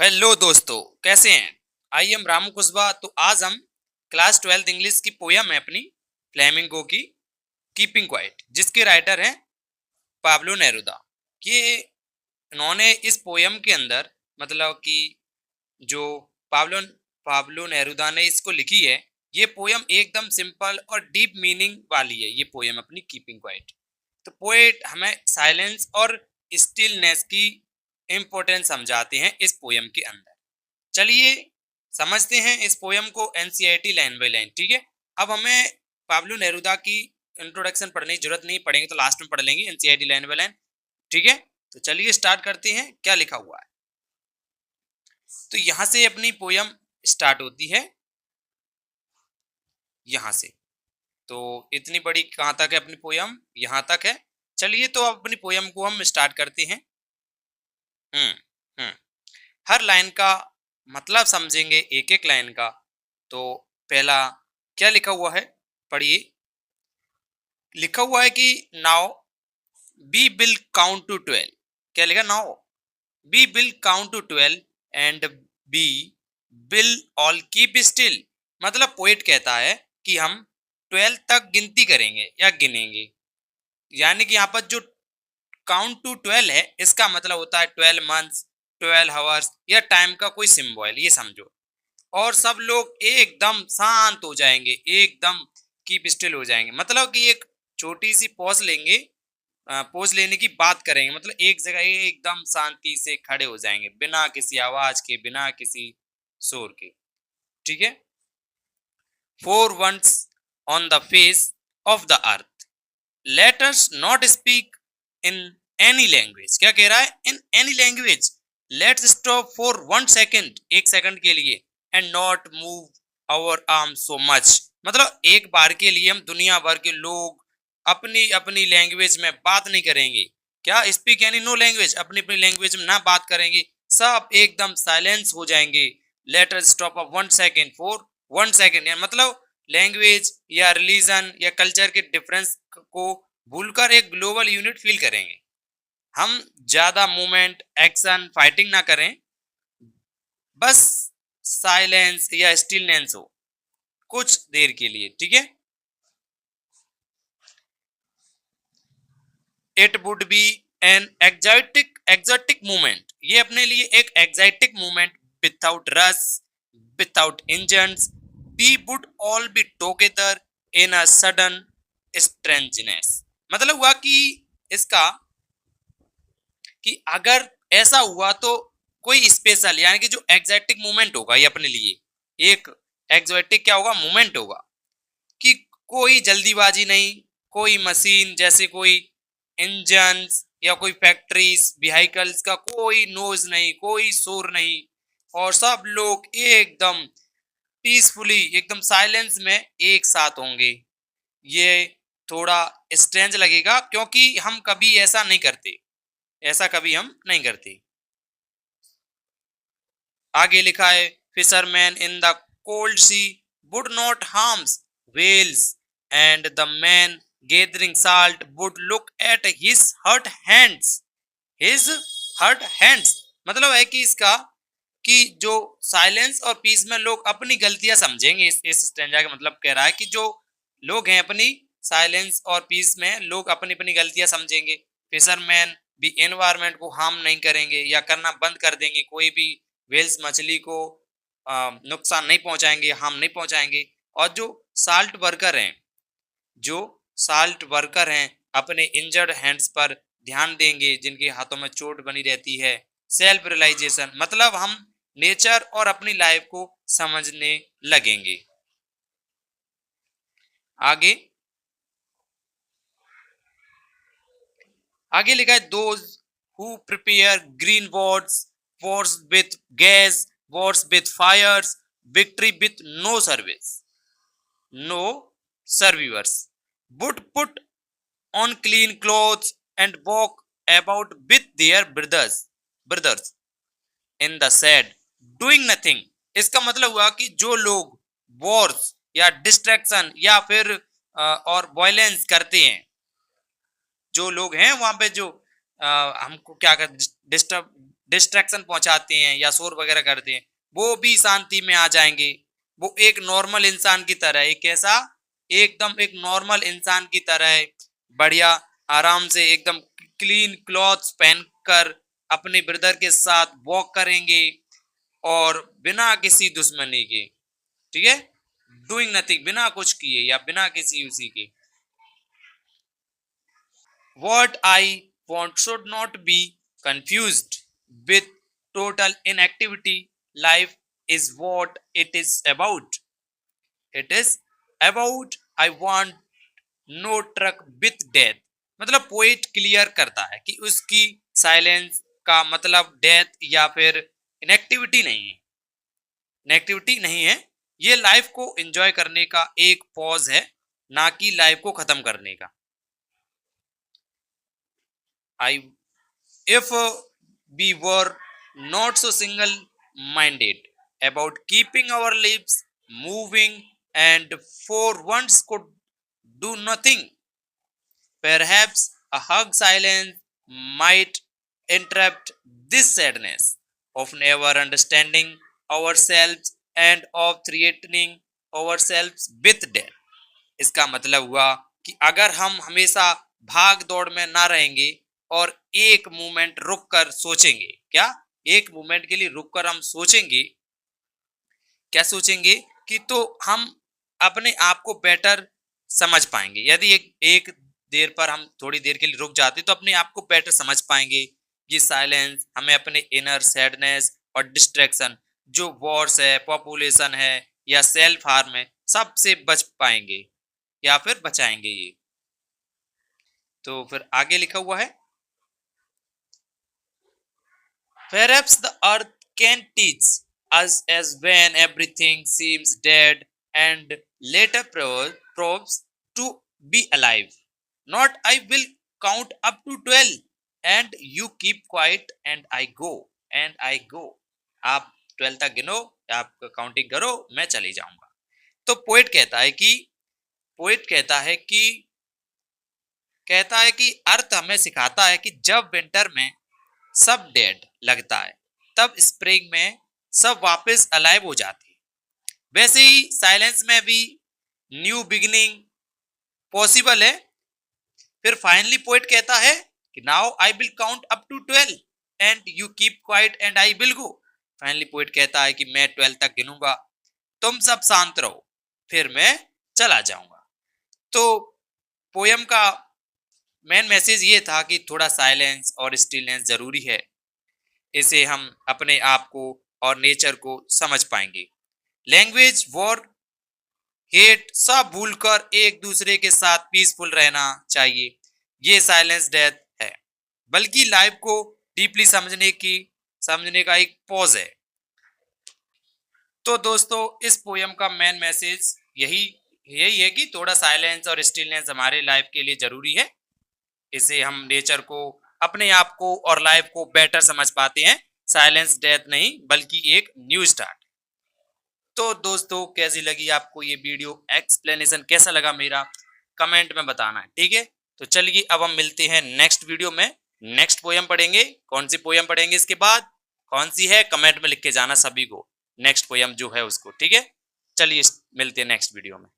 Hello दोस्तों, कैसे हैं? I am Ramu Kushwaha. तो आज हम क्लास 12th इंग्लिश की पोयम है अपनी फ्लेमिंगो की कीपिंग क्वाइट, जिसके राइटर हैं पाब्लो नेरुदा। ये इन्होंने इस पोयम के अंदर मतलब कि जो पाब्लो पाब्लो नेरुदा ने इसको लिखी है, ये पोयम एकदम सिंपल और डीप मीनिंग वाली है। ये पोयम अपनी कीपिंग क्वाइट। तो पोएट हमें साइलेंस और स्टिलनेस की इम्पोर्टेंस समझाते हैं इस पोयम के अंदर। चलिए समझते हैं इस पोयम को एनसीईआरटी लाइन बाय लाइन। ठीक है, अब हमें पाब्लो नेरुदा की इंट्रोडक्शन पढ़ने की जरूरत नहीं, पढ़ेंगे तो लास्ट में पढ़ लेंगे एनसीईआरटी लाइन बाय लाइन। ठीक है, तो चलिए स्टार्ट करते हैं क्या लिखा हुआ है। तो यहां से अपनी पोयम स्टार्ट होती है, यहां से। तो इतनी बड़ी कहां तक है अपनी पोयम? यहां तक है। चलिए तो अब अपनी पोयम को हम स्टार्ट करते हैं। हम्म हम्म हर लाइन का मतलब समझेंगे, एक एक लाइन का। तो पहला क्या लिखा हुआ है, पढ़िए। लिखा हुआ है कि now we will count to 12। क्या लिखा? Now we will count to 12 and we will all keep still. मतलब पोएट कहता है कि हम 12 तक गिनती करेंगे या गिनेंगे। यानी कि यहाँ पर जो काउंट टू 12 है, इसका मतलब होता है 12 मंथ्स, 12 आवर्स या टाइम का कोई सिंबल, ये समझो। और सब लोग एकदम शांत हो जाएंगे, एकदम कीप स्टिल हो जाएंगे। मतलब कि एक छोटी सी पॉज लेंगे, पॉज लेने की बात करेंगे। मतलब एक जगह एकदम शांति से खड़े हो जाएंगे, बिना किसी आवाज के, बिना किसी शोर के। ठीक है। For once on the face of the earth let us not speak in any language. क्या कह रहा है? In any language. Let's stop for 1 second, 1 second के लिए। And not move our arm so much. मतलब एक बार के लिए हम दुनिया भर के लोग अपनी अपनी लैंग्वेज में बात नहीं करेंगे। क्या? स्पीक यानी नो लैंग्वेज, अपनी अपनी लैंग्वेज में ना बात करेंगे, सब एकदम साइलेंस हो जाएंगे। Let us stop a 1 second for 1 second. मतलब लैंग्वेज या रिलीजन या कल्चर के डिफरेंस को भूलकर एक ग्लोबल यूनिट फील करेंगे। हम ज्यादा मूवमेंट, एक्शन, फाइटिंग ना करें, बस साइलेंस या स्टिलनेस हो कुछ देर के लिए। ठीक है। It would be an exotic movement. ये अपने लिए एक exotic movement, without rush, without engines. We would all be together in a sudden strangeness. मतलब हुआ कि इसका कि अगर ऐसा हुआ तो कोई स्पेशल यानी कि जो एग्जॉटिक मूवमेंट होगा, ये अपने लिए एक एग्जॉटिक क्या होगा? मूवमेंट होगा कि कोई जल्दीबाजी नहीं, कोई मशीन जैसे कोई इंजन्स या कोई फैक्ट्रीज व्हीकल्स का कोई नोज नहीं, कोई शोर नहीं, और सब लोग एकदम पीसफुली, एकदम साइलेंस में एक साथ होंगे। ये थोड़ा स्ट्रेंज लगेगा क्योंकि हम कभी ऐसा नहीं करते, ऐसा कभी हम नहीं करते। आगे लिखा है, fisherman in the cold sea would not harms whales and the man gathering salt would look at his hurt hands। मतलब है कि इसका कि जो साइलेंस और पीस में लोग अपनी गलतियां समझेंगे। इस स्टैंजा का मतलब कह रहा है कि जो लोग हैं अपनी साइलेंस और पीस में लोग अपनी अपनी गलतियां समझेंगे। फिशरमैन भी एनवायरनमेंट को हार्म नहीं करेंगे या करना बंद कर देंगे, कोई भी वेल्स मछली को नुकसान नहीं पहुंचाएंगे, हार्म नहीं पहुंचाएंगे। और जो साल्ट वर्कर हैं, जो साल्ट वर्कर हैं अपने इंजर्ड हैंड्स पर ध्यान देंगे, जिनके हाथों में चोट बनी रहती है। सेल्फ रियलाइजेशन मतलब हम नेचर और अपनी लाइफ को समझने लगेंगे। आगे आगे लिखा है, those who prepare green wars, wars with gas, wars with fires, victory with no service, no survivors, would put on clean clothes and walk about with their brothers in the shed doing nothing। इसका मतलब हुआ कि जो लोग Wars या distraction या फिर और वायलेंस करते हैं, जो लोग हैं वहां पे जो हमको क्या कर डिस्ट्रैक्शन पहुंचाते हैं या शोर वगैरह करते हैं, वो भी शांति में आ जाएंगे। वो एक नॉर्मल इंसान की तरह, एक ऐसा एकदम एक नॉर्मल इंसान की तरह बढ़िया आराम से एकदम क्लीन क्लॉथ्स पहनकर अपने ब्रदर के साथ वॉक करेंगे और बिना किसी दुश्मनी के, ठीक है, डूइंग नथिंग, बिना कुछ किए या बिना किसी उसी के। What I want should not be confused with total inactivity. Life is what it is about. It is about I want no truck with death. मतलब पोइट क्लियर करता है कि उसकी साइलेंस का मतलब डेथ या फिर इनएक्टिविटी नहीं है, इनएक्टिविटी नहीं है, ये लाइफ को एंजॉय करने का एक पॉज है, ना कि लाइफ को खत्म करने का। If we were not so single-minded about keeping our lives moving and for once could do nothing, perhaps a hug silence might interrupt this sadness of never understanding ourselves and of threatening ourselves with death. इसका मतलब हुआ कि अगर हम हमेशा भाग दौड़ में ना रहेंगे और एक मोमेंट रुक कर सोचेंगे, क्या एक मोमेंट के लिए रुक कर हम सोचेंगे, क्या सोचेंगे कि तो हम अपने आप को बेटर समझ पाएंगे। यदि एक देर पर हम थोड़ी देर के लिए रुक जाते तो अपने आप को बेटर समझ पाएंगे। ये साइलेंस हमें अपने इनर सैडनेस और डिस्ट्रैक्शन जो वॉर्स है, पॉपुलेशन है या सेल्फ हार्म है, सबसे बच पाएंगे या फिर बचाएंगे ये। तो फिर आगे लिखा हुआ है, perhaps the earth can teach us as when everything seems dead and later proves to be alive. Not I will count up to 12 and you keep quiet and I go and I go. आप 12 तक गिनो, आप counting करो, मैं चली जाऊंगा। तो poet कहता है कि अर्थ हमें सिखाता है कि जब विंटर में सब डेड लगता है तब स्प्रिंग में सब वापस अलाइव हो जाते हैं। वैसे ही साइलेंस में भी न्यू बिगिनिंग पॉसिबल है। फिर फाइनली पोइट कहता है कि now I will count up to 12 and you keep quiet and I will go. Finally poet कहता है कि मैं 12 तक गिनूंगा, तुम सब शांत रहो, फिर मैं चला जाऊंगा। तो पोयम का मेन मैसेज ये था कि थोड़ा साइलेंस और स्टिलनेस जरूरी है, इसे हम अपने आप को और नेचर को समझ पाएंगे। लैंग्वेज, वॉर, हेट सब भूलकर एक दूसरे के साथ पीसफुल रहना चाहिए। ये साइलेंस डेथ है, बल्कि लाइफ को डीपली समझने का एक पॉज है। तो दोस्तों इस पोयम का मेन मैसेज यही है कि थोड़ा साइलेंस और स्टिलनेस हमारे लाइफ के लिए जरूरी है। इसे हम नेचर को, अपने आप को और लाइफ को बेटर समझ पाते हैं। साइलेंस डेथ नहीं बल्कि एक न्यू स्टार्ट। तो दोस्तों कैसी लगी आपको ये वीडियो, एक्सप्लेनेशन कैसा लगा मेरा, कमेंट में बताना है, ठीक है। तो चलिए अब हम मिलते हैं नेक्स्ट वीडियो में। नेक्स्ट पोयम पढ़ेंगे, कौन सी पोयम पढ़ेंगे इसके बाद, कौन सी है, कमेंट में लिख के जाना सभी को, नेक्स्ट पोयम जो है उसको, ठीक है। चलिए मिलते हैं नेक्स्ट वीडियो में।